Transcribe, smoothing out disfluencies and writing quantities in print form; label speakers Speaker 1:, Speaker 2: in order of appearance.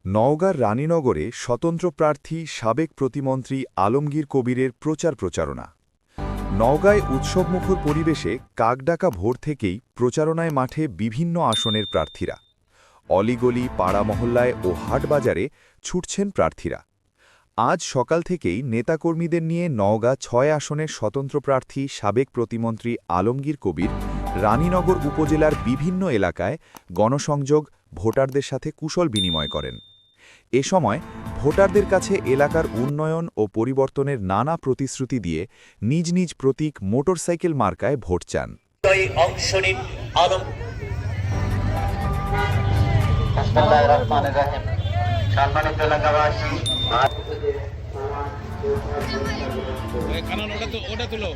Speaker 1: নওগাঁর রানীনগরে স্বতন্ত্র প্রার্থী সাবেক প্রতিমন্ত্রী আলমগীর কবিরের প্রচারণা। নওগাঁয় উৎসবমুখর পরিবেশে কাকডাকা ভোর থেকেই প্রচারণায় মাঠে বিভিন্ন আসনের প্রার্থীরা। অলিগলি, পাড়া মহল্লায় ও হাটবাজারে ছুটছেন প্রার্থীরা। আজ সকাল থেকেই নেতাকর্মীদের নিয়ে নওগাঁ ৬ আসনের স্বতন্ত্র প্রার্থী সাবেক প্রতিমন্ত্রী আলমগীর কবির রানীনগর উপজেলার বিভিন্ন এলাকায় গণসংযোগ, ভোটারদের সাথে কুশল বিনিময় করেন। এ সময় ভোটারদের কাছে এলাকার উন্নয়ন ও পরিবর্তনের নানা প্রতিশ্রুতি দিয়ে নিজ নিজ প্রতীক মোটরসাইকেল মার্কায় ভোট চান।
Speaker 2: ওটা তুলো।